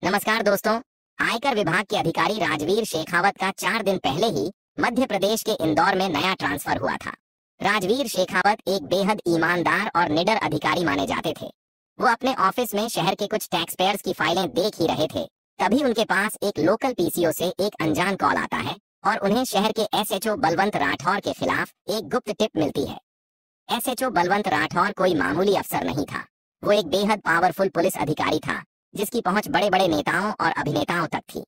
नमस्कार दोस्तों। आयकर विभाग के अधिकारी राजवीर शेखावत का 4 दिन पहले ही मध्य प्रदेश के इंदौर में नया ट्रांसफर हुआ था। राजवीर शेखावत एक बेहद ईमानदार और निडर अधिकारी माने जाते थे। वो अपने ऑफिस में शहर के कुछ टैक्स पेयर्स की फाइलें देख ही रहे थे, तभी उनके पास एक लोकल पीसीओ से एक अनजान कॉल आता है और उन्हें शहर के एसएचओ बलवंत राठौर के खिलाफ एक गुप्त टिप मिलती है। एसएचओ बलवंत राठौर कोई मामूली अफसर नहीं था। वो एक बेहद पावरफुल पुलिस अधिकारी था जिसकी पहुंच बड़े बड़े नेताओं और अभिनेताओं तक थी।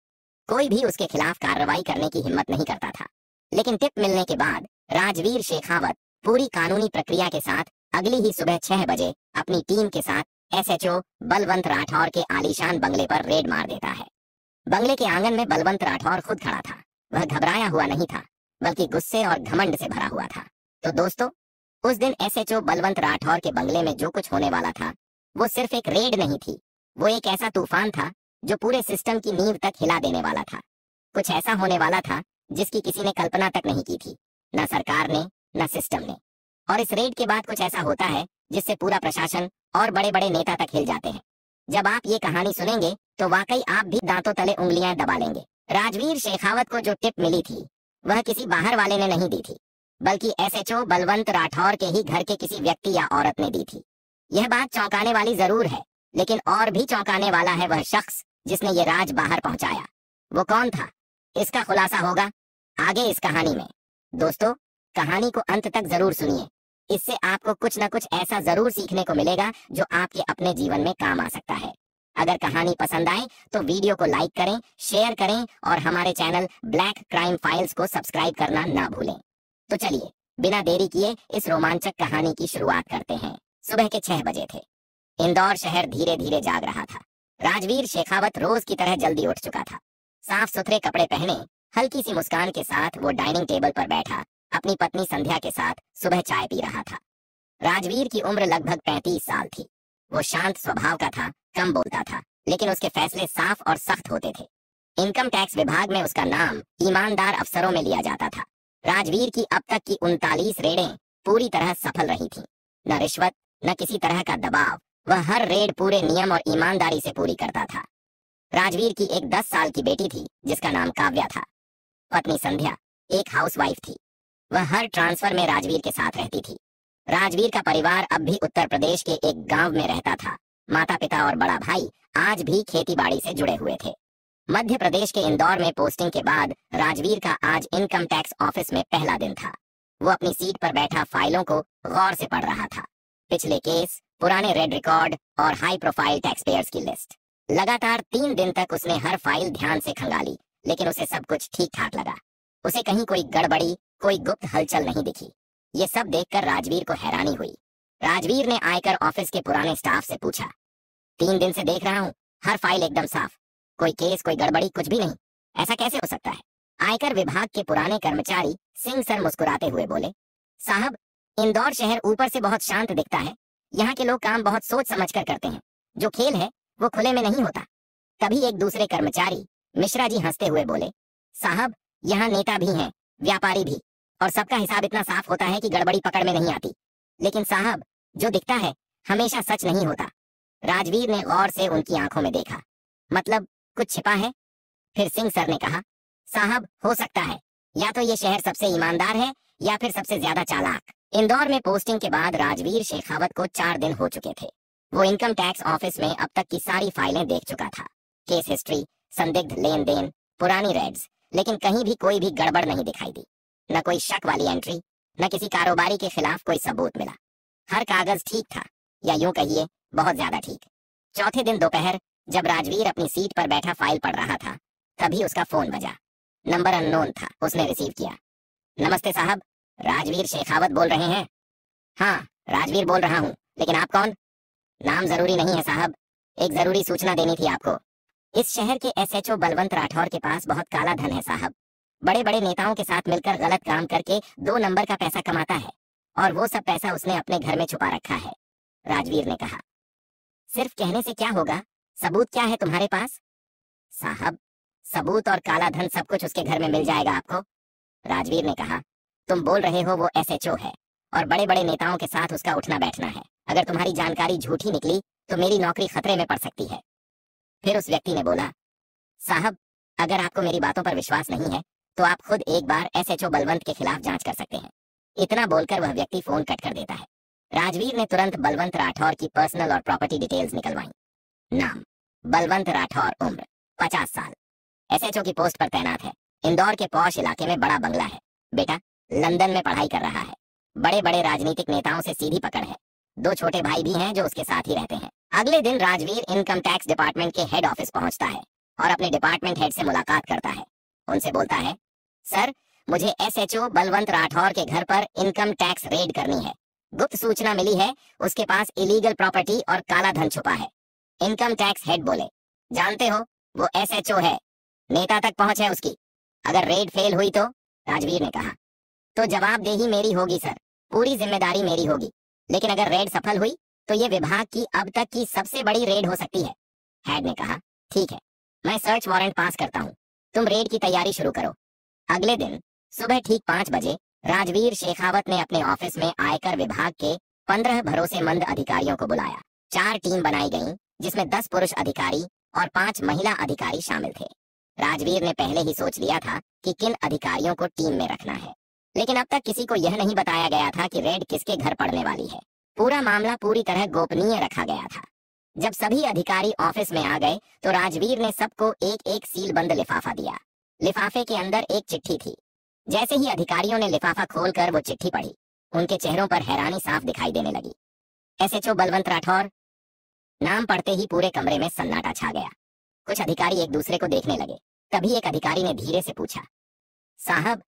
कोई भी उसके खिलाफ कार्रवाई करने की हिम्मत नहीं करता था। लेकिन टिप मिलने के बाद राजवीर शेखावत पूरी कानूनी प्रक्रिया के साथ अगली ही सुबह 6 बजे अपनी टीम के साथ एसएचओ बलवंत राठौर के आलीशान बंगले पर रेड मार देता है। बंगले के आंगन में बलवंत राठौर खुद खड़ा था। वह घबराया हुआ नहीं था, बल्कि गुस्से और घमंड से भरा हुआ था। तो दोस्तों, उस दिन एसएचओ बलवंत राठौर के बंगले में जो कुछ होने वाला था वो सिर्फ एक रेड नहीं थी, वो एक ऐसा तूफान था जो पूरे सिस्टम की नींव तक हिला देने वाला था। कुछ ऐसा होने वाला था जिसकी किसी ने कल्पना तक नहीं की थी, न सरकार ने न सिस्टम ने। और इस रेड के बाद कुछ ऐसा होता है जिससे पूरा प्रशासन और बड़े बड़े नेता तक हिल जाते हैं। जब आप ये कहानी सुनेंगे तो वाकई आप भी दांतों तले उंगलियां दबा लेंगे। राजवीर शेखावत को जो टिप मिली थी वह किसी बाहर वाले ने नहीं दी थी, बल्कि एसएचओ बलवंत राठौर के ही घर के किसी व्यक्ति या औरत ने दी थी। यह बात चौंकाने वाली जरूर है, लेकिन और भी चौंकाने वाला है वह शख्स जिसने ये राज बाहर पहुंचाया। वो कौन था, इसका खुलासा होगा आगे इस कहानी में। दोस्तों, कहानी को अंत तक जरूर सुनिए। इससे आपको कुछ न कुछ ऐसा जरूर सीखने को मिलेगा जो आपके अपने जीवन में काम आ सकता है। अगर कहानी पसंद आए तो वीडियो को लाइक करें, शेयर करें और हमारे चैनल ब्लैक क्राइम फाइल्स को सब्सक्राइब करना ना भूलें। तो चलिए बिना देरी किए इस रोमांचक कहानी की शुरुआत करते हैं। सुबह के 6 बजे थे। इंदौर शहर धीरे धीरे जाग रहा था। राजवीर शेखावत रोज की तरह जल्दी उठ चुका था। साफ सुथरे कपड़े पहने, हल्की सी मुस्कान के साथ वो डाइनिंग टेबल पर बैठा अपनी पत्नी संध्या के साथ सुबह चाय पी रहा था। राजवीर की उम्र लगभग 35 साल थी। वो शांत स्वभाव का था, कम बोलता था, लेकिन उसके फैसले साफ और सख्त होते थे। इनकम टैक्स विभाग में उसका नाम ईमानदार अफसरों में लिया जाता था। राजवीर की अब तक की 39 रेडें पूरी तरह सफल रही थीं। न रिश्वत न किसी तरह का दबाव, वह हर रेड पूरे नियम और ईमानदारी से पूरी करता था। राजवीर की एक 10 साल की बेटी थी जिसका नाम काव्या था। पत्नी संध्या एक हाउसवाइफ थी। वह हर ट्रांसफर में राजवीर के साथ रहती थी। राजवीर का परिवार अब भी उत्तर प्रदेश के एक गांव में रहता था। माता पिता और बड़ा भाई आज भी खेती बाड़ी से जुड़े हुए थे। मध्य प्रदेश के इंदौर में पोस्टिंग के बाद राजवीर का आज इनकम टैक्स ऑफिस में पहला दिन था। वो अपनी सीट पर बैठा फाइलों को गौर से पढ़ रहा था। पिछले केस, पुराने रेड रिकॉर्ड और हाई प्रोफाइल टैक्स पेयर्स की लिस्ट। लगातार 3 दिन तक उसने हर फाइल ध्यान से खंगाली, लेकिन उसे सब कुछ ठीक ठाक लगा। उसे कहीं कोई गड़बड़ी, कोई गुप्त हलचल नहीं दिखी। ये सब देखकर राजवीर को हैरानी हुई। राजवीर ने आयकर ऑफिस के पुराने स्टाफ से पूछा, 3 दिन से देख रहा हूँ, हर फाइल एकदम साफ, कोई केस, कोई गड़बड़ी, कुछ भी नहीं। ऐसा कैसे हो सकता है? आयकर विभाग के पुराने कर्मचारी सिंह सर मुस्कुराते हुए बोले, साहब, इंदौर शहर ऊपर से बहुत शांत दिखता है। यहाँ के लोग काम बहुत सोच समझ कर करते हैं। जो खेल है वो खुले में नहीं होता। तभी एक दूसरे कर्मचारी मिश्रा जी हंसते हुए बोले, साहब, यहाँ नेता भी हैं, व्यापारी भी, और सबका हिसाब इतना साफ होता है कि गड़बड़ी पकड़ में नहीं आती। लेकिन साहब, जो दिखता है हमेशा सच नहीं होता। राजवीर ने गौर से उनकी आंखों में देखा। मतलब कुछ छिपा है? फिर सिंह सर ने कहा, साहब, हो सकता है या तो ये शहर सबसे ईमानदार है या फिर सबसे ज्यादा चालाक। इंदौर में पोस्टिंग के बाद राजवीर शेखावत को 4 दिन हो चुके थे। वो इनकम टैक्स ऑफिस में अब तक की सारी फाइलें देख चुका था। केस हिस्ट्री, संदिग्ध लेन देन, पुरानी रेड्स, लेकिन कहीं भी कोई भी गड़बड़ नहीं दिखाई दी। न कोई शक वाली एंट्री, न किसी कारोबारी के खिलाफ कोई सबूत मिला। हर कागज ठीक था, या यूं कहिए बहुत ज्यादा ठीक। चौथे दिन दोपहर जब राजवीर अपनी सीट पर बैठा फाइल पढ़ रहा था, तभी उसका फोन बजा। नंबर अननोन था। उसने रिसीव किया। नमस्ते साहब, राजवीर शेखावत बोल रहे हैं? हाँ, राजवीर बोल रहा हूँ, लेकिन आप कौन? नाम जरूरी नहीं है साहब, एक जरूरी सूचना देनी थी आपको। इस शहर के एसएचओ बलवंत राठौर के पास बहुत काला धन है साहब। बड़े बड़े नेताओं के साथ मिलकर गलत काम करके 2 नंबर का पैसा कमाता है, और वो सब पैसा उसने अपने घर में छुपा रखा है। राजवीर ने कहा, सिर्फ कहने से क्या होगा, सबूत क्या है तुम्हारे पास? साहब, सबूत और काला धन सब कुछ उसके घर में मिल जाएगा आपको। राजवीर ने कहा, तुम बोल रहे हो वो एसएचओ है और बड़े बड़े नेताओं के साथ उसका उठना बैठना है। अगर तुम्हारी जानकारी झूठी निकली तो मेरी नौकरी खतरे में पड़ सकती है। फिर उस व्यक्ति ने बोला, साहब, अगर आपको मेरी बातों पर विश्वास नहीं है तो आप खुद एक बार एसएचओ बलवंत के खिलाफ जांच कर सकते हैं। इतना बोलकर वह व्यक्ति फोन कट कर देता है। राजवीर ने तुरंत बलवंत राठौर की पर्सनल और प्रॉपर्टी डिटेल्स निकलवाई। नाम बलवंत राठौर, उम्र 50 साल, एसएचओ की पोस्ट पर तैनात है। इंदौर के पॉश इलाके में बड़ा बंगला है। बेटा लंदन में पढ़ाई कर रहा है। बड़े बड़े राजनीतिक नेताओं से सीधी पकड़ है। 2 छोटे भाई भी हैं जो उसके साथ ही रहते हैं। अगले दिन राजवीर इनकम टैक्स डिपार्टमेंट के हेड ऑफिस पहुंचता है और अपने डिपार्टमेंट हेड से मुलाकात करता है। उनसे बोलता है, सर, मुझे एसएचओ बलवंत राठौर के घर पर इनकम टैक्स रेड करनी है। गुप्त सूचना मिली है उसके पास इलीगल प्रॉपर्टी और काला धन छुपा है। इनकम टैक्स हेड बोले, जानते हो वो एसएचओ है, नेता तक पहुंच है उसकी। अगर रेड फेल हुई तो? राजवीर ने कहा, तो जवाबदेही मेरी होगी सर, पूरी जिम्मेदारी मेरी होगी। लेकिन अगर रेड सफल हुई तो ये विभाग की अब तक की सबसे बड़ी रेड हो सकती है। हेड ने कहा, ठीक है, मैं सर्च वारंट पास करता हूँ, तुम रेड की तैयारी शुरू करो। अगले दिन सुबह ठीक 5 बजे राजवीर शेखावत ने अपने ऑफिस में आयकर विभाग के 15 भरोसेमंद अधिकारियों को बुलाया। 4 टीम बनाई गई जिसमें 10 पुरुष अधिकारी और 5 महिला अधिकारी शामिल थे। राजवीर ने पहले ही सोच लिया था कि किन अधिकारियों को टीम में रखना है, लेकिन अब तक किसी को यह नहीं बताया गया था कि रेड किसके घर पड़ने वाली है। पूरा मामला पूरी तरह गोपनीय रखा गया था। जब सभी अधिकारी ऑफिस में आ गए तो राजवीर ने सबको एक एक सील बंद लिफाफा दिया। लिफाफे के अंदर एक चिट्ठी थी। जैसे ही अधिकारियों ने लिफाफा खोलकर वो चिट्ठी पढ़ी, उनके चेहरों पर हैरानी साफ दिखाई देने लगी। एसएचओ बलवंत राठौर। नाम पढ़ते ही पूरे कमरे में सन्नाटा छा गया। कुछ अधिकारी एक दूसरे को देखने लगे। तभी एक अधिकारी ने धीरे से पूछा, साहब,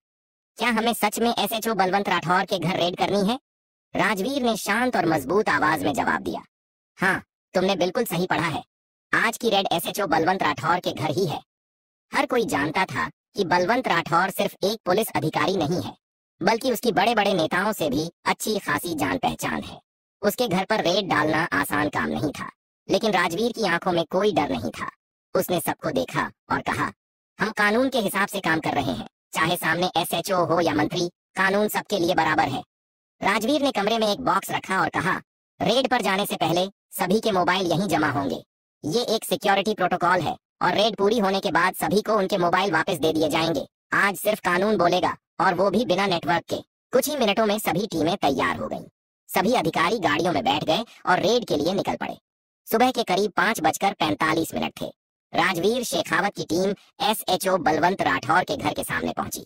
क्या हमें सच में एसएचओ बलवंत राठौर के घर रेड करनी है? राजवीर ने शांत और मजबूत आवाज में जवाब दिया, हाँ, तुमने बिल्कुल सही पढ़ा है। आज की रेड एसएचओ बलवंत राठौर के घर ही है। हर कोई जानता था कि बलवंत राठौर सिर्फ एक पुलिस अधिकारी नहीं है, बल्कि उसकी बड़े बड़े नेताओं से भी अच्छी खासी जान पहचान है। उसके घर पर रेड डालना आसान काम नहीं था, लेकिन राजवीर की आंखों में कोई डर नहीं था। उसने सबको देखा और कहा, हम कानून के हिसाब से काम कर रहे हैं, चाहे सामने एसएचओ हो या मंत्री, कानून सबके लिए बराबर है। राजवीर ने कमरे में एक बॉक्स रखा और कहा, रेड पर जाने से पहले सभी के मोबाइल यहीं जमा होंगे। ये एक सिक्योरिटी प्रोटोकॉल है और रेड पूरी होने के बाद सभी को उनके मोबाइल वापस दे दिए जाएंगे। आज सिर्फ कानून बोलेगा, और वो भी बिना नेटवर्क के। कुछ ही मिनटों में सभी टीमें तैयार हो गईं। सभी अधिकारी गाड़ियों में बैठ गए और रेड के लिए निकल पड़े। सुबह के करीब 5:45 थे। राजवीर शेखावत की टीम एसएचओ बलवंत राठौर के घर के सामने पहुंची।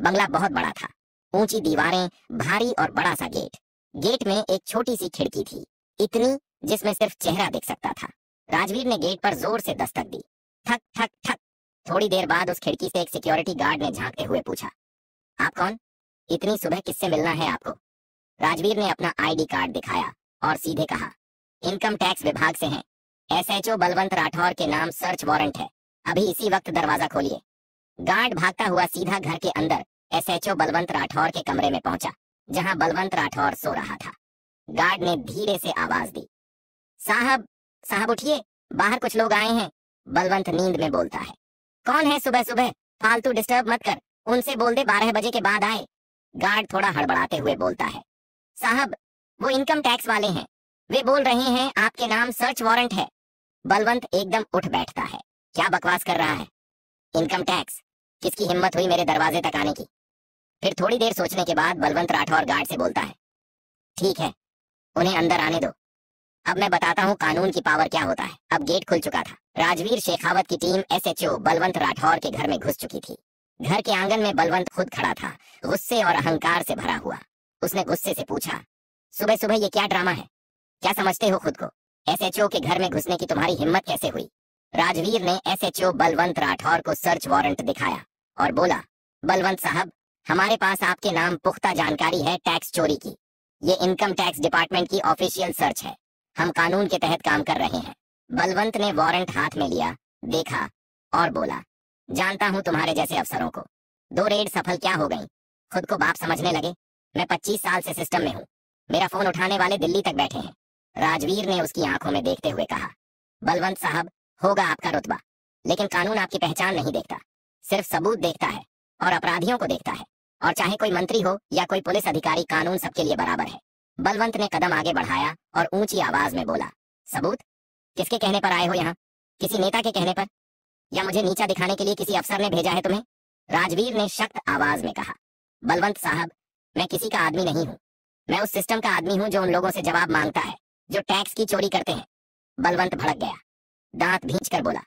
बंगला बहुत बड़ा था, ऊंची दीवारें, भारी और बड़ा सा गेट। गेट में एक छोटी सी खिड़की थी, इतनी जिसमें सिर्फ चेहरा दिख सकता था। राजवीर ने गेट पर जोर से दस्तक दी। ठक ठक ठक। थोड़ी देर बाद उस खिड़की से एक सिक्योरिटी गार्ड ने झांकते हुए पूछा, आप कौन? इतनी सुबह किससे मिलना है आपको? राजवीर ने अपना आईडी कार्ड दिखाया और सीधे कहा, इनकम टैक्स विभाग से हैं। एसएचओ बलवंत राठौर के नाम सर्च वारंट है, अभी इसी वक्त दरवाजा खोलिए। गार्ड भागता हुआ सीधा घर के अंदर एसएचओ बलवंत राठौर के कमरे में पहुंचा, जहां बलवंत राठौर सो रहा था। गार्ड ने धीरे से आवाज दी, साहब, साहब उठिए, बाहर कुछ लोग आए हैं। बलवंत नींद में बोलता है, कौन है सुबह सुबह? फालतू डिस्टर्ब मत कर, उनसे बोल दे 12 बजे के बाद आए। गार्ड थोड़ा हड़बड़ाते हुए बोलता है, साहब, वो इनकम टैक्स वाले हैं, वे बोल रहे हैं आपके नाम सर्च वारंट है। बलवंत एकदम उठ बैठता है, क्या बकवास कर रहा है? Income tax? किसकी हिम्मत हुई मेरे दरवाजे तक आने की? फिर थोड़ी देर सोचने के बाद बलवंत राठौर गार्ड से बोलता है, ठीक है, उन्हें अंदर आने दो। अब मैं बताता हूँ कानून की पावर क्या होता है। अब गेट खुल चुका था। राजवीर शेखावत की टीम एसएचओ बलवंत राठौर के घर में घुस चुकी थी। घर के आंगन में बलवंत खुद खड़ा था, गुस्से और अहंकार से भरा हुआ। उसने गुस्से से पूछा, सुबह सुबह ये क्या ड्रामा है? क्या समझते हो खुद को? एसएचओ के घर में घुसने की तुम्हारी हिम्मत कैसे हुई? राजवीर ने एसएचओ बलवंत राठौर को सर्च वारंट दिखाया और बोला, बलवंत साहब, हमारे पास आपके नाम पुख्ता जानकारी है टैक्स चोरी की। ये इनकम टैक्स डिपार्टमेंट की ऑफिशियल सर्च है, हम कानून के तहत काम कर रहे हैं। बलवंत ने वारंट हाथ में लिया, देखा और बोला, जानता हूं तुम्हारे जैसे अफसरों को। 2 रेड सफल क्या हो गई? खुद को बाप समझने लगे। मैं 25 साल से सिस्टम में हूँ, मेरा फोन उठाने वाले दिल्ली तक बैठे हैं। राजवीर ने उसकी आंखों में देखते हुए कहा, बलवंत साहब, होगा आपका रुतबा, लेकिन कानून आपकी पहचान नहीं देखता, सिर्फ सबूत देखता है और अपराधियों को देखता है। और चाहे कोई मंत्री हो या कोई पुलिस अधिकारी, कानून सबके लिए बराबर है। बलवंत ने कदम आगे बढ़ाया और ऊंची आवाज में बोला, सबूत? किसके कहने पर आए हो यहाँ? किसी नेता के कहने पर, या मुझे नीचा दिखाने के लिए किसी अफसर ने भेजा है तुम्हें? राजवीर ने सख्त आवाज में कहा। बलवंत साहब, मैं किसी का आदमी नहीं हूँ। मैं उस सिस्टम का आदमी हूँ जो उन लोगों से जवाब मांगता है जो टैक्स की चोरी करते हैं। बलवंत भड़क गया, दांत भींच कर बोला,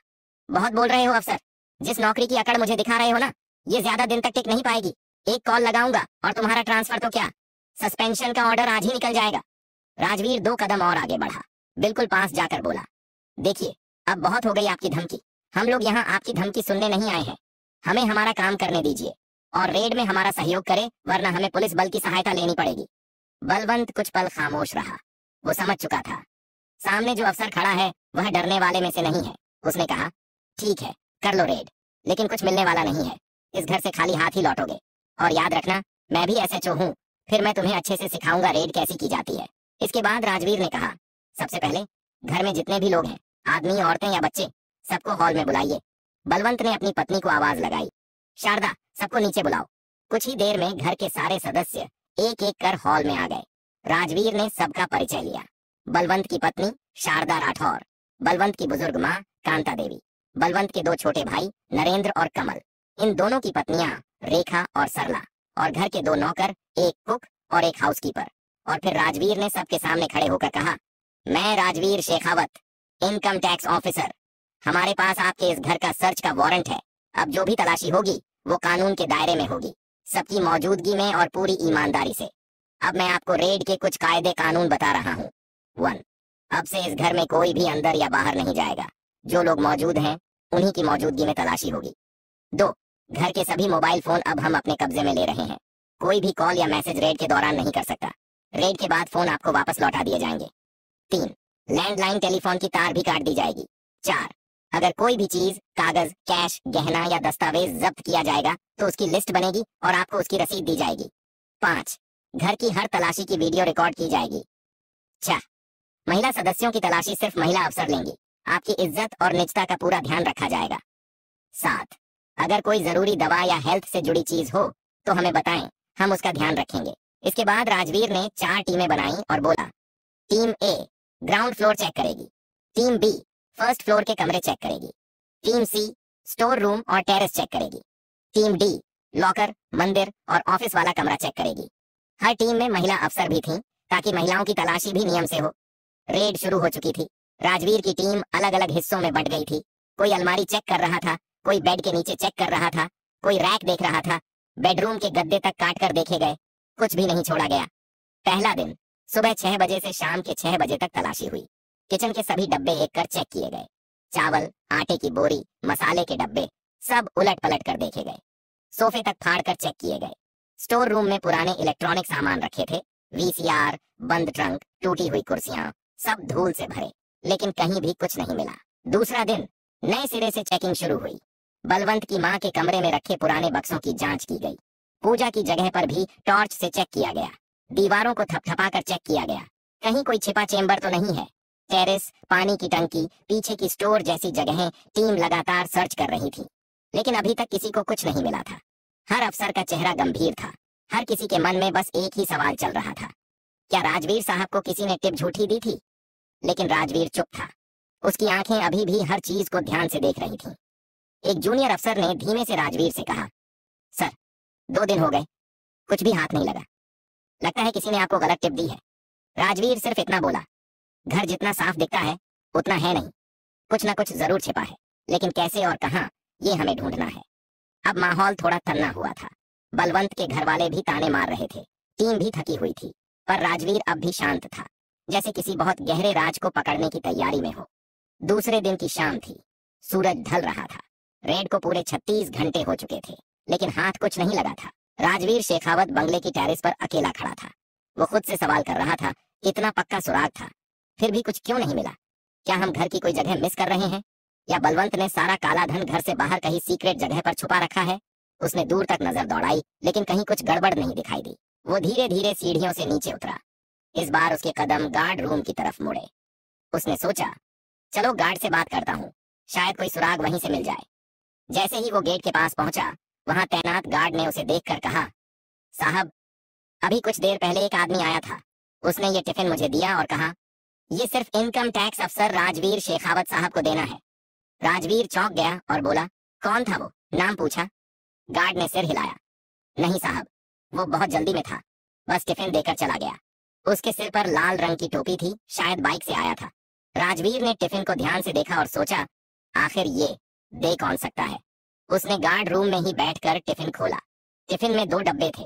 बहुत बोल रहे हो अफसर। जिस नौकरी की अकड़ मुझे दिखा रहे हो ना, ये ज्यादा दिन तक टिक नहीं पाएगी। एक कॉल लगाऊंगा और तुम्हारा ट्रांसफर तो क्या, सस्पेंशन का ऑर्डर आज ही निकल जाएगा। राजवीर 2 कदम और आगे बढ़ा, बिल्कुल पास जाकर बोला, देखिए अब बहुत हो गई आपकी धमकी। हम लोग यहाँ आपकी धमकी सुनने नहीं आए हैं। हमें हमारा काम करने दीजिए और रेड में हमारा सहयोग करे, वरना हमें पुलिस बल की सहायता लेनी पड़ेगी। बलवंत कुछ पल खामोश रहा। वो समझ चुका था सामने जो अफसर खड़ा है वह डरने वाले में से नहीं है। उसने कहा, ठीक है कर लो रेड, लेकिन कुछ मिलने वाला नहीं है। इस घर से खाली हाथ ही लौटोगे। और याद रखना, मैं भी एसएचओ हूँ, फिर मैं तुम्हें अच्छे से सिखाऊंगा रेड कैसी की जाती है। इसके बाद राजवीर ने कहा, सबसे पहले घर में जितने भी लोग हैं, आदमी औरतें या बच्चे, सबको हॉल में बुलाइए। बलवंत ने अपनी पत्नी को आवाज लगाई, शारदा सबको नीचे बुलाओ। कुछ ही देर में घर के सारे सदस्य एक एक कर हॉल में आ गए। राजवीर ने सबका परिचय लिया। बलवंत की पत्नी शारदा राठौर, बलवंत की बुजुर्ग माँ कांता देवी, बलवंत के 2 छोटे भाई नरेंद्र और कमल, इन दोनों की पत्नियां रेखा और सरला, और घर के 2 नौकर, एक कुक और एक हाउसकीपर। और फिर राजवीर ने सबके सामने खड़े होकर कहा, मैं Rajveer Shekhawat, income tax officer. हमारे पास आपके इस घर का सर्च का वारंट है। अब जो भी तलाशी होगी वो कानून के दायरे में होगी, सबकी मौजूदगी में और पूरी ईमानदारी से। अब मैं आपको रेड के कुछ कायदे कानून बता रहा हूँ। 1, अब से इस घर में कोई भी अंदर या बाहर नहीं जाएगा। जो लोग मौजूद हैं उन्हीं की मौजूदगी में तलाशी होगी। 2, घर के सभी मोबाइल फोन अब हम अपने कब्जे में ले रहे हैं। कोई भी कॉल या मैसेज रेड के दौरान नहीं कर सकता। रेड के बाद फोन आपको वापस लौटा दिए जाएंगे। 3, लैंडलाइन टेलीफोन की तार भी काट दी जाएगी। 4, अगर कोई भी चीज, कागज, कैश, गहना या दस्तावेज जब्त किया जाएगा तो उसकी लिस्ट बनेगी और आपको उसकी रसीद दी जाएगी। 5, घर की हर तलाशी की वीडियो रिकॉर्ड की जाएगी। 6, महिला सदस्यों की तलाशी सिर्फ महिला अफसर लेंगी। आपकी इज्जत और निजता का पूरा ध्यान रखा जाएगा। 7, अगर कोई जरूरी दवा या हेल्थ से जुड़ी चीज हो तो हमें बताएं, हम उसका ध्यान रखेंगे। इसके बाद राजवीर ने 4 टीमें बनाई और बोला, टीम ए ग्राउंड फ्लोर चेक करेगी, टीम बी फर्स्ट फ्लोर के कमरे चेक करेगी, टीम सी स्टोर रूम और टेरेस चेक करेगी, टीम डी लॉकर, मंदिर और ऑफिस वाला कमरा चेक करेगी। हर टीम में महिला अफसर भी थीं, ताकि महिलाओं की तलाशी भी नियम से हो। रेड शुरू हो चुकी थी। राजवीर की टीम अलग अलग हिस्सों में बंट गई थी। कोई अलमारी चेक कर रहा था, कोई बेड के नीचे चेक कर रहा था, कोई रैक देख रहा था, बेडरूम के गद्दे तक काट कर देखे गए, कुछ भी नहीं छोड़ा गया। पहला दिन सुबह 6 बजे से शाम के 6 बजे तक तलाशी हुई। किचन के सभी डब्बे एक कर चेक किए गए। चावल, आटे की बोरी, मसाले के डब्बे सब उलट पलट कर देखे गए। सोफे तक फाड़ कर चेक किए गए। स्टोर रूम में पुराने इलेक्ट्रॉनिक सामान रखे थे, वीसीआर, बंद ट्रंक, टूटी हुई कुर्सियां, सब धूल से भरे, लेकिन कहीं भी कुछ नहीं मिला। दूसरा दिन नए सिरे से चेकिंग शुरू हुई। बलवंत की मां के कमरे में रखे पुराने बक्सों की जांच की गई। पूजा की जगह पर भी टॉर्च से चेक किया गया। दीवारों को थपथपा कर चेक किया गया, कहीं कोई छिपा चेंबर तो नहीं है। टेरेस, पानी की टंकी, पीछे की स्टोर जैसी जगहें टीम लगातार सर्च कर रही थी, लेकिन अभी तक किसी को कुछ नहीं मिला था। हर अफसर का चेहरा गंभीर था। हर किसी के मन में बस एक ही सवाल चल रहा था, क्या राजवीर साहब को किसी ने टिप झूठी दी थी? लेकिन राजवीर चुप था। उसकी आंखें अभी भी हर चीज को ध्यान से देख रही थीं। एक जूनियर अफसर ने धीमे से राजवीर से कहा, सर 2 दिन हो गए, कुछ भी हाथ नहीं लगा। लगता है किसी ने आपको गलत टिप दी है। राजवीर सिर्फ इतना बोला, घर जितना साफ दिखता है उतना है नहीं, कुछ ना कुछ जरूर छिपा है, लेकिन कैसे और कहां ये हमें ढूंढना है। अब माहौल थोड़ा तन्ना हुआ था। बलवंत के घर वाले भी ताने मार रहे थे, टीम भी थकी हुई थी, पर राजवीर अब भी शांत था, जैसे किसी बहुत गहरे राज को पकड़ने की तैयारी में हो। दूसरे दिन की शाम थी, सूरज ढल रहा था। रेड को पूरे 36 घंटे हो चुके थे, लेकिन हाथ कुछ नहीं लगा था। राजवीर शेखावत बंगले की टेरेस पर अकेला खड़ा था। वो खुद से सवाल कर रहा था, इतना पक्का सुराग था, फिर भी कुछ क्यों नहीं मिला? क्या हम घर की कोई जगह मिस कर रहे हैं, या बलवंत ने सारा काला धन घर से बाहर कहीं सीक्रेट जगह पर छुपा रखा है? उसने दूर तक नजर दौड़ाई, लेकिन कहीं कुछ गड़बड़ नहीं दिखाई दी। वो धीरे धीरे सीढ़ियों से नीचे उतरा। इस बार उसके कदम गार्ड रूम की तरफ मुड़े। उसने सोचा, चलो गार्ड से बात करता हूँ, शायद कोई सुराग वहीं से मिल जाए। जैसे ही वो गेट के पास पहुंचा, वहां तैनात गार्ड ने उसे देखकर कहा, साहब अभी कुछ देर पहले एक आदमी आया था, उसने ये टिफिन मुझे दिया और कहा, ये सिर्फ इनकम टैक्स अफसर राजवीर शेखावत साहब को देना है। राजवीर चौंक गया और बोला, कौन था वो? नाम पूछा। गार्ड ने सिर हिलाया। नहीं साहब, वो बहुत जल्दी में था, बस टिफिन देकर चला गया। उसके सिर पर लाल रंग की टोपी थी, शायद बाइक से आया था। राजवीर ने टिफिन को ध्यान से देखा और सोचा, आखिर ये दे कौन सकता है। उसने गार्ड रूम में ही बैठकर टिफिन खोला। टिफिन में 2 डब्बे थे।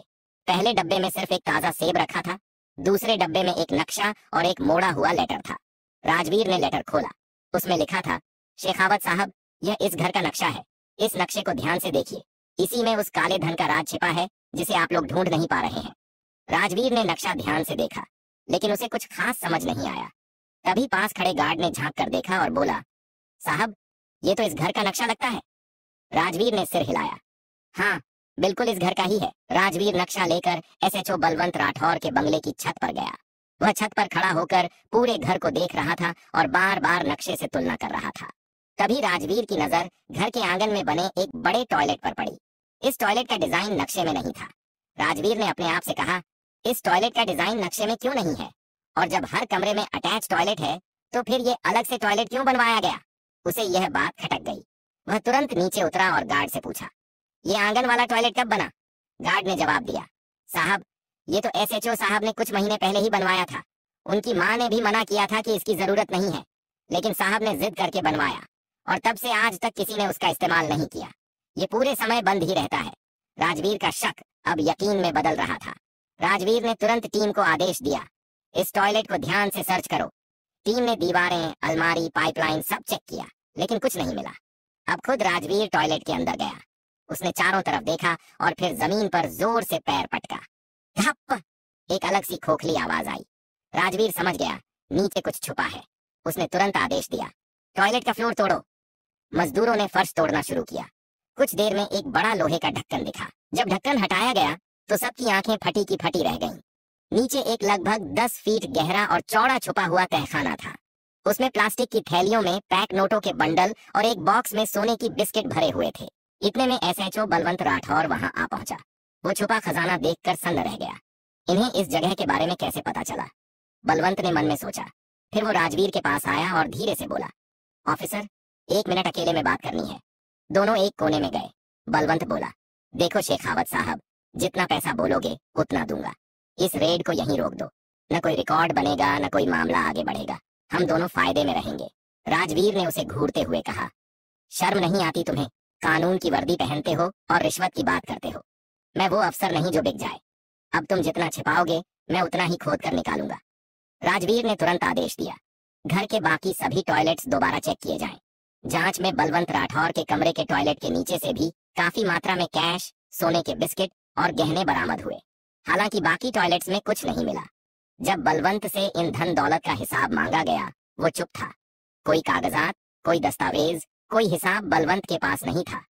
पहले डब्बे में सिर्फ एक ताजा सेब रखा था, दूसरे डब्बे में एक नक्शा और एक मोड़ा हुआ लेटर था। राजवीर ने लेटर खोला। उसमें लिखा था, शेखावत साहब, यह इस घर का नक्शा है। इस नक्शे को ध्यान से देखिए, इसी में उस काले धन का राज छिपा है जिसे आप लोग ढूंढ नहीं पा रहे हैं। राजवीर ने नक्शा ध्यान से देखा, लेकिन उसे कुछ खास समझ नहीं आया। तभी पास खड़े गार्ड ने झांक कर देखा और बोला, साहब, ये तो इस घर का नक्शा लगता है। राजवीर ने सिर हिलाया। हाँ, बिल्कुल इस घर का ही है। राजवीर नक्शा लेकर एसएचओ बलवंत राठौर के बंगले की छत पर गया। वह छत पर खड़ा होकर पूरे घर को देख रहा था और बार बार नक्शे से तुलना कर रहा था। तभी राजवीर की नजर घर के आंगन में बने एक बड़े टॉयलेट पर पड़ी। इस टॉयलेट का डिजाइन नक्शे में नहीं था। राजवीर ने अपने आप से कहा, इस टॉयलेट का डिजाइन नक्शे में क्यों नहीं है? और जब हर कमरे में अटैच टॉयलेट है तो फिर ये अलग से टॉयलेट क्यों बनवाया गया? उसे यह बात खटक गई। वह तुरंत नीचे उतरा और गार्ड से पूछा, ये आंगन वाला टॉयलेट कब बना? गार्ड ने जवाब दिया, साहब, ये तो एसएचओ साहब ने कुछ महीने पहले ही बनवाया था। उनकी माँ ने भी मना किया था कि इसकी जरूरत नहीं है, लेकिन साहब ने जिद करके बनवाया और तब से आज तक किसी ने उसका इस्तेमाल नहीं किया। ये पूरे समय बंद ही रहता है। राजवीर का शक अब यकीन में बदल रहा था। राजवीर ने तुरंत टीम को आदेश दिया, इस टॉयलेट को ध्यान से सर्च करो। टीम ने दीवारें, अलमारी, पाइपलाइन सब चेक किया, लेकिन कुछ नहीं मिला। अब खुद राजवीर टॉयलेट के अंदर गया। उसने चारों तरफ देखा और फिर जमीन पर जोर से पैर पटका। धप! एक अलग सी खोखली आवाज आई। राजवीर समझ गया, नीचे कुछ छुपा है। उसने तुरंत आदेश दिया, टॉयलेट का फ्लोर तोड़ो। मजदूरों ने फर्श तोड़ना शुरू किया। कुछ देर में एक बड़ा लोहे का ढक्कन दिखा। जब ढक्कन हटाया गया तो सबकी आंखें फटी की फटी रह गईं। नीचे एक लगभग 10 फीट गहरा और चौड़ा छुपा हुआ तहखाना था। उसमें प्लास्टिक की थैलियों में पैक नोटों के बंडल और एक बॉक्स में सोने की बिस्किट भरे हुए थे। इतने में एसएचओ बलवंत राठौर वहां आ पहुंचा। वो छुपा खजाना देखकर सन्न रह गया। इन्हें इस जगह के बारे में कैसे पता चला? बलवंत ने मन में सोचा। फिर वो राजवीर के पास आया और धीरे से बोला, ऑफिसर, 1 मिनट अकेले में बात करनी है। दोनों एक कोने में गए। बलवंत बोला, देखो शेखावत साहब, जितना पैसा बोलोगे उतना दूंगा। इस रेड को यहीं रोक दो। न कोई रिकॉर्ड बनेगा, न कोई मामला आगे बढ़ेगा। हम दोनों फायदे में रहेंगे। राजवीर ने उसे घूरते हुए कहा, शर्म नहीं आती तुम्हें? कानून की वर्दी पहनते हो और रिश्वत की बात करते हो। मैं वो अफसर नहीं जो बिक जाए। अब तुम जितना छिपाओगे मैं उतना ही खोद कर निकालूंगा। राजवीर ने तुरंत आदेश दिया, घर के बाकी सभी टॉयलेट्स दोबारा चेक किए जाएं। जांच में बलवंत राठौर के कमरे के टॉयलेट के नीचे से भी काफी मात्रा में कैश, सोने के बिस्किट और गहने बरामद हुए। हालांकि बाकी टॉयलेट्स में कुछ नहीं मिला। जब बलवंत से इन धन दौलत का हिसाब मांगा गया, वो चुप था। कोई कागजात, कोई दस्तावेज, कोई हिसाब बलवंत के पास नहीं था।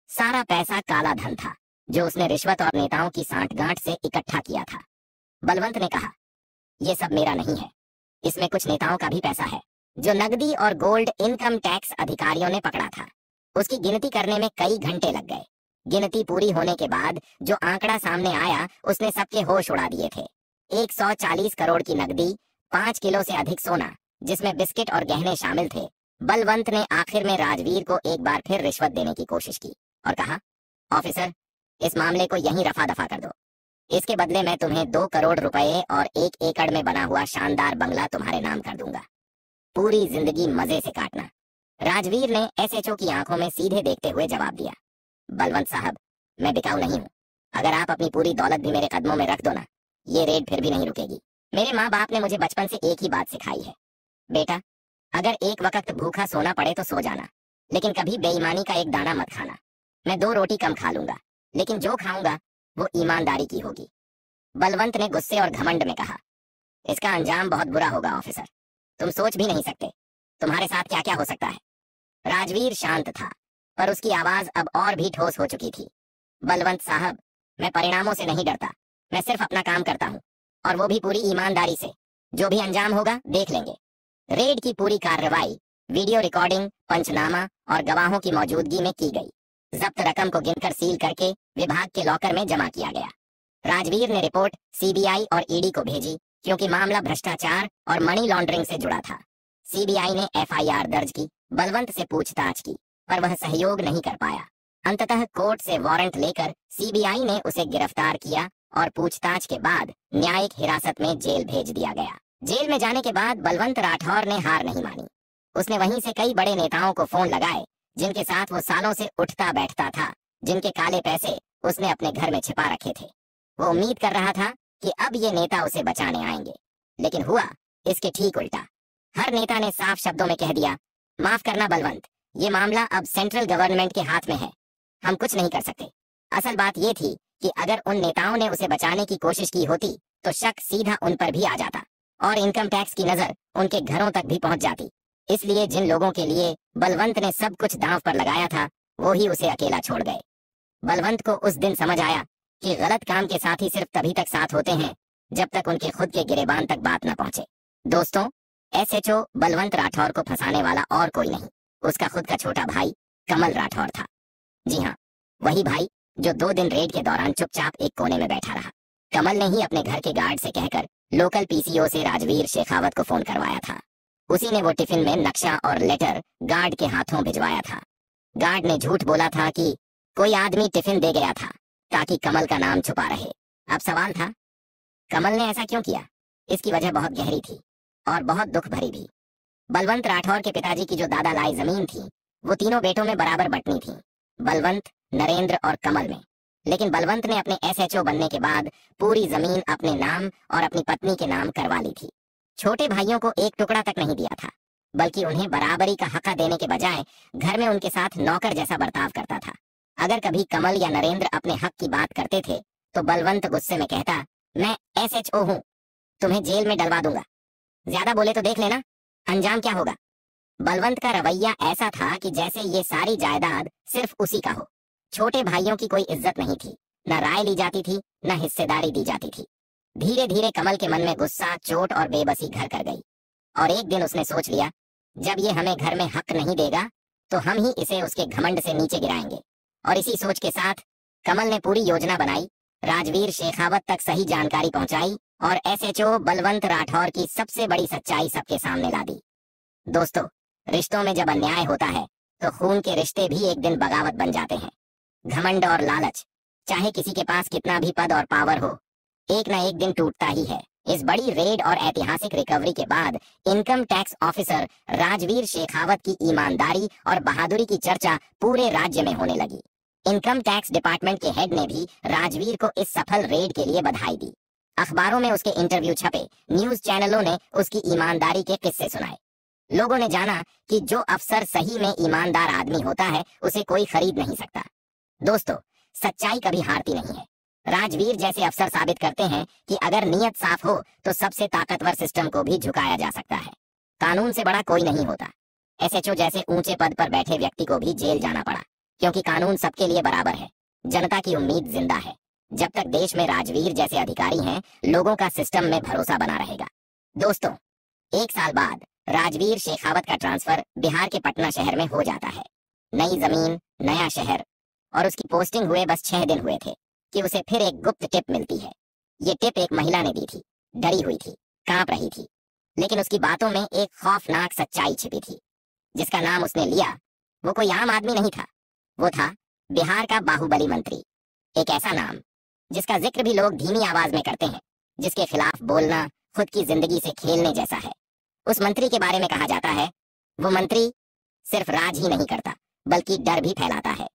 सारा पैसा काला धन था जो उसने रिश्वत और नेताओं की सांठगांठ से इकट्ठा किया था। बलवंत ने कहा, ये सब मेरा नहीं है, इसमें कुछ नेताओं का भी पैसा है जो नकदी और गोल्ड इनकम टैक्स अधिकारियों ने पकड़ा था। उसकी गिनती करने में कई घंटे लग गए। गिनती पूरी होने के बाद जो आंकड़ा सामने आया उसने सबके होश उड़ा दिए थे। 140 करोड़ की नकदी, 5 किलो से अधिक सोना, जिसमें बिस्किट और गहने शामिल थे। बलवंत ने आखिर में राजवीर को एक बार फिर रिश्वत देने की कोशिश की और कहा, ऑफिसर, इस मामले को यहीं रफा दफा कर दो। इसके बदले मैं तुम्हें 2 करोड़ रुपए और 1 एकड़ में बना हुआ शानदार बंगला तुम्हारे नाम कर दूंगा। पूरी जिंदगी मजे से काटना। राजवीर ने एसएचओ की आंखों में सीधे देखते हुए जवाब दिया, बलवंत साहब, मैं बिकाऊ नहीं हूँ। अगर आप अपनी पूरी दौलत भी मेरे कदमों में रख दो ना, ये रेड फिर भी नहीं रुकेगी। मेरे माँ बाप ने मुझे बचपन से एक ही बात सिखाई है, बेटा, अगर एक वक्त भूखा सोना पड़े तो सो जाना, लेकिन कभी बेईमानी का एक दाना मत खाना। मैं 2 रोटी कम खा लूंगा, लेकिन जो खाऊंगा वो ईमानदारी की होगी। बलवंत ने गुस्से और घमंड में कहा, इसका अंजाम बहुत बुरा होगा ऑफिसर, तुम सोच भी नहीं सकते तुम्हारे साथ क्या क्या हो सकता है। राजवीर शांत था, पर उसकी आवाज अब और भी ठोस हो चुकी थी। बलवंत साहब, मैं परिणामों से नहीं डरता, मैं सिर्फ अपना काम करता हूँ, और वो भी पूरी ईमानदारी से। जो भी अंजाम होगा देख लेंगे। रेड की पूरी कार्रवाई वीडियो रिकॉर्डिंग, पंचनामा और गवाहों की मौजूदगी में की गई। जब्त रकम को गिनकर सील करके विभाग के लॉकर में जमा किया गया। राजवीर ने रिपोर्ट सीबीआई और ईडी को भेजी, क्योंकि मामला भ्रष्टाचार और मनी लॉन्ड्रिंग से जुड़ा था। सीबीआई ने एफआईआर दर्ज की, बलवंत से पूछताछ की, पर वह सहयोग नहीं कर पाया। अंततः कोर्ट से वारंट लेकर सीबीआई ने उसे गिरफ्तार किया और पूछताछ के बाद न्यायिक हिरासत में जेल भेज दिया गया। जेल में जाने के बाद बलवंत राठौर ने हार नहीं मानी। उसने वहीं से कई बड़े नेताओं को फोन लगाए जिनके साथ वो सालों से उठता बैठता था, जिनके काले पैसे उसने अपने घर में छिपा रखे थे। वो उम्मीद कर रहा था कि अब ये नेता उसे बचाने आएंगे, लेकिन हुआ इसके ठीक उल्टा। हर नेता ने साफ शब्दों में कह दिया, माफ करना बलवंत, ये मामला अब सेंट्रल गवर्नमेंट के हाथ में है, हम कुछ नहीं कर सकते। असल बात ये थी कि अगर उन नेताओं ने उसे बचाने की कोशिश की होती तो शक सीधा उन पर भी आ जाता और इनकम टैक्स की नजर उनके घरों तक भी पहुंच जाती। इसलिए जिन लोगों के लिए बलवंत ने सब कुछ दांव पर लगाया था, वो ही उसे अकेला छोड़ गए। बलवंत को उस दिन समझ आया कि गलत काम के साथी सिर्फ तभी तक साथ होते हैं जब तक उनके खुद के गिरेबान तक बात न पहुंचे। दोस्तों, एसएचओ बलवंत राठौर को फंसाने वाला और कोई नहीं, उसका खुद का छोटा भाई कमल राठौर था। जी हाँ, वही भाई जो 2 दिन रेड के दौरान चुपचाप एक कोने में बैठा रहा। कमल ने ही अपने घर के गार्ड से कहकर लोकल पीसीओ से राजवीर शेखावत को फोन करवाया था। उसी ने वो टिफिन में नक्शा और लेटर गार्ड के हाथों भिजवाया था। गार्ड ने झूठ बोला था कि कोई आदमी टिफिन दे गया था ताकि कमल का नाम छुपा रहे। अब सवाल था, कमल ने ऐसा क्यों किया? इसकी वजह बहुत गहरी थी और बहुत दुख भरी भी। बलवंत राठौर के पिताजी की जो दादा लाई जमीन थी, वो तीनों बेटों में बराबर बंटनी थी, बलवंत, नरेंद्र और कमल में। लेकिन बलवंत ने अपने एसएचओ बनने के बाद पूरी जमीन अपने नाम और अपनी पत्नी के नाम करवा ली थी। छोटे भाइयों को एक टुकड़ा तक नहीं दिया था, बल्कि उन्हें बराबरी का हक देने के बजाय घर में उनके साथ नौकर जैसा बर्ताव करता था। अगर कभी कमल या नरेंद्र अपने हक की बात करते थे तो बलवंत गुस्से में कहता, मैं एसएचओ हूँ, तुम्हें जेल में डलवा दूंगा, ज्यादा बोले तो देख लेना अंजाम क्या होगा। बलवंत का रवैया ऐसा था कि जैसे ये सारी जायदाद सिर्फ उसी का हो। छोटे भाइयों की कोई इज्जत नहीं थी, न राय ली जाती थी, न हिस्सेदारी दी जाती थी। धीरे धीरे कमल के मन में गुस्सा, चोट और बेबसी घर कर गई और एक दिन उसने सोच लिया, जब ये हमें घर में हक नहीं देगा तो हम ही इसे उसके घमंड से नीचे गिराएंगे। और इसी सोच के साथ कमल ने पूरी योजना बनाई, राजवीर शेखावत तक सही जानकारी पहुंचाई और एसएचओ बलवंत राठौर की सबसे बड़ी सच्चाई सबके सामने ला दी। दोस्तों, रिश्तों में जब अन्याय होता है तो खून के रिश्ते भी एक दिन बगावत बन जाते हैं। घमंड और लालच, चाहे किसी के पास कितना भी पद और पावर हो, एक ना एक दिन टूटता ही है। इस बड़ी रेड और ऐतिहासिक रिकवरी के बाद income tax officer Rajveer Shekhawat की ईमानदारी और बहादुरी की चर्चा पूरे राज्य में होने लगी। इनकम टैक्स डिपार्टमेंट के हेड ने भी राजवीर को इस सफल रेड के लिए बधाई दी। अखबारों में उसके इंटरव्यू छपे, न्यूज चैनलों ने उसकी ईमानदारी के किस्से सुनाए। लोगों ने जाना कि जो अफसर सही में ईमानदार आदमी होता है उसे कोई खरीद नहीं सकता। दोस्तों, सच्चाई कभी हारती नहीं है। राजवीर जैसे अफसर साबित करते हैं कि अगर नीयत साफ हो तो सबसे ताकतवर सिस्टम को भी झुकाया जा सकता है। कानून से बड़ा कोई नहीं होता। एसएचओ जैसे ऊंचे पद पर बैठे व्यक्ति को भी जेल जाना पड़ा, क्योंकि कानून सबके लिए बराबर है। जनता की उम्मीद जिंदा है। जब तक देश में राजवीर जैसे अधिकारी हैं, लोगों का सिस्टम में भरोसा बना रहेगा। दोस्तों, 1 साल बाद राजवीर शेखावत का ट्रांसफर बिहार के पटना शहर में हो जाता है। नई जमीन, नया शहर, और उसकी पोस्टिंग हुए बस 6 दिन हुए थे कि उसे फिर एक गुप्त टिप मिलती है। ये टिप एक महिला ने दी थी। डरी हुई थी, कांप रही थी, लेकिन उसकी बातों में एक खौफनाक सच्चाई छिपी थी। जिसका नाम उसने लिया वो कोई आम आदमी नहीं था, वो था बिहार का बाहुबली मंत्री। एक ऐसा नाम जिसका जिक्र भी लोग धीमी आवाज में करते हैं, जिसके खिलाफ बोलना खुद की जिंदगी से खेलने जैसा है। उस मंत्री के बारे में कहा जाता है, वो मंत्री सिर्फ राज ही नहीं करता बल्कि डर भी फैलाता है।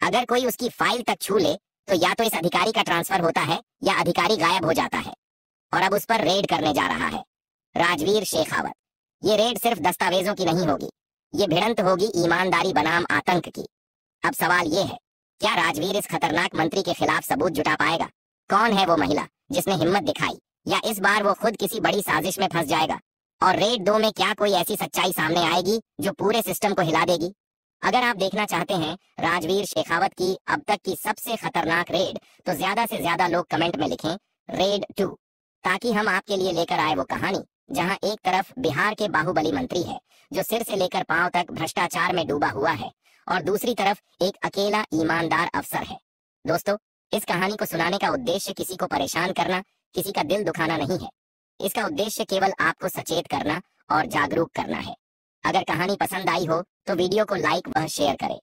अगर कोई उसकी फाइल तक छू ले तो या तो इस अधिकारी का ट्रांसफर होता है या अधिकारी गायब हो जाता है। और अब उस पर रेड करने जा रहा है राजवीर शेखावत। ये रेड सिर्फ दस्तावेजों की नहीं होगी, ये भिड़ंत होगी ईमानदारी बनाम आतंक की। अब सवाल ये है, क्या राजवीर इस खतरनाक मंत्री के खिलाफ सबूत जुटा पाएगा? कौन है वो महिला जिसने हिम्मत दिखाई, या इस बार वो खुद किसी बड़ी साजिश में फंस जाएगा? और रेड 2 में क्या कोई ऐसी सच्चाई सामने आएगी जो पूरे सिस्टम को हिला देगी? अगर आप देखना चाहते हैं राजवीर शेखावत की अब तक की सबसे खतरनाक रेड, तो ज्यादा से ज्यादा लोग कमेंट में लिखें रेड 2, ताकि हम आपके लिए लेकर आए वो कहानी जहां एक तरफ बिहार के बाहुबली मंत्री है जो सिर से लेकर पांव तक भ्रष्टाचार में डूबा हुआ है, और दूसरी तरफ एक अकेला ईमानदार अफसर है। दोस्तों, इस कहानी को सुनाने का उद्देश्य किसी को परेशान करना, किसी का दिल दुखाना नहीं है। इसका उद्देश्य केवल आपको सचेत करना और जागरूक करना है। अगर कहानी पसंद आई हो तो वीडियो को लाइक व शेयर करें।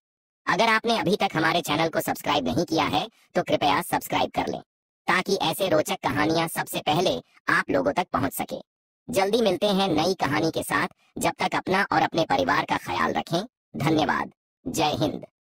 अगर आपने अभी तक हमारे चैनल को सब्सक्राइब नहीं किया है तो कृपया सब्सक्राइब कर लें, ताकि ऐसे रोचक कहानियां सबसे पहले आप लोगों तक पहुंच सके। जल्दी मिलते हैं नई कहानी के साथ। जब तक अपना और अपने परिवार का ख्याल रखें। धन्यवाद। जय हिंद।